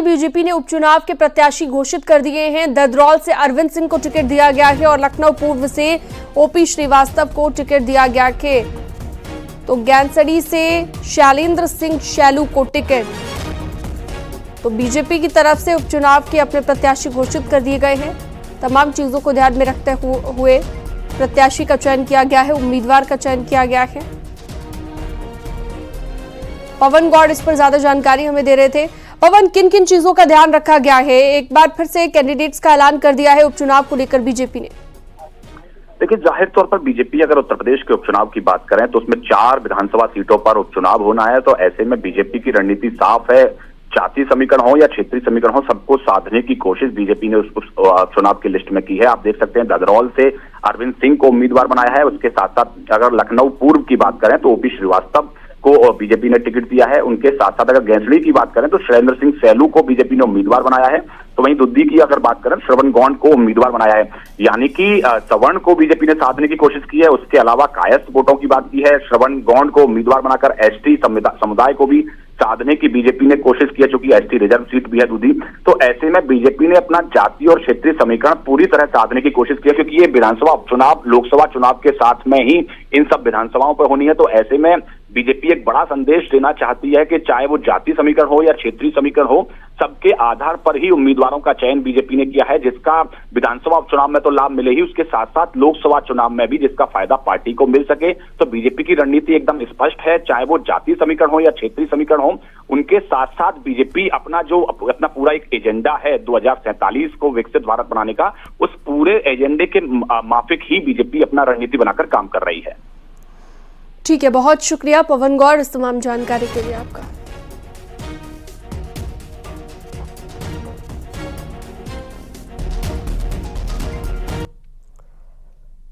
BJP ने उपचुनाव के प्रत्याशी घोषित कर दिए हैं। ददरौल से अरविंद सिंह को टिकट दिया गया है और लखनऊ पूर्व से ओपी श्रीवास्तव को टिकट दिया गया है। तो गैनसड़ी से शैलेंद्र सिंह शैलू को टिकट। तो बीजेपी की तरफ से उपचुनाव के अपने प्रत्याशी घोषित कर दिए गए हैं। तमाम चीजों को ध्यान में रखते हुए प्रत्याशी का चयन किया गया है, उम्मीदवार का चयन किया गया है। पवन गौड़ इस पर ज्यादा जानकारी हमें दे रहे थे। पवन, किन किन चीजों का ध्यान रखा गया है? एक बार फिर से कैंडिडेट्स का ऐलान कर दिया है उपचुनाव को लेकर बीजेपी ने। देखिए, जाहिर तौर पर बीजेपी अगर उत्तर प्रदेश के उपचुनाव की बात करें तो उसमें 4 विधानसभा सीटों पर उपचुनाव होना है। तो ऐसे में बीजेपी की रणनीति साफ है। जातीय समीकरण हो या क्षेत्रीय समीकरण हो, सबको साधने की कोशिश बीजेपी ने उस चुनाव की लिस्ट में की है। आप देख सकते हैं ददरौल से अरविंद सिंह को उम्मीदवार बनाया है। उसके साथ साथ अगर लखनऊ पूर्व की बात करें तो ओपी श्रीवास्तव को बीजेपी ने टिकट दिया है। उनके साथ साथ अगर गैंसड़ी की बात करें तो शैलेंद्र सिंह शैलू को बीजेपी ने उम्मीदवार बनाया है। तो वहीं दुद्दी की अगर बात करें, श्रवण गौड़ को उम्मीदवार बनाया है। यानी कि सवर्ण को बीजेपी ने साधने की कोशिश की है। उसके अलावा कायस्थ वोटों की बात की है। श्रवण गौड़ को उम्मीदवार बनाकर एसटी समुदाय को भी साधने की बीजेपी ने कोशिश की है, चूंकि एसटी रिजर्व सीट भी है दुद्दी। तो ऐसे में बीजेपी ने अपना जातीय और क्षेत्रीय समीकरण पूरी तरह साधने की कोशिश की है, क्योंकि ये विधानसभा उपचुनाव लोकसभा चुनाव के साथ में ही इन सब विधानसभाओं पर होनी है। तो ऐसे में बीजेपी एक बड़ा संदेश देना चाहती है कि चाहे वो जातीय समीकरण हो या क्षेत्रीय समीकरण हो, सबके आधार पर ही उम्मीदवारों का चयन बीजेपी ने किया है, जिसका विधानसभा उपचुनाव में तो लाभ मिले ही, उसके साथ साथ लोकसभा चुनाव में भी जिसका फायदा पार्टी को मिल सके। तो बीजेपी की रणनीति एकदम स्पष्ट है। चाहे वो जातीय समीकरण हो या क्षेत्रीय समीकरण हो, उनके साथ साथ बीजेपी अपना पूरा एक एजेंडा है 2047 को विकसित भारत बनाने का, उस पूरे एजेंडे के माफिक ही बीजेपी अपना रणनीति बनाकर काम कर रही है। ठीक है, बहुत शुक्रिया पवन गौड़ इस तमाम जानकारी के लिए आपका।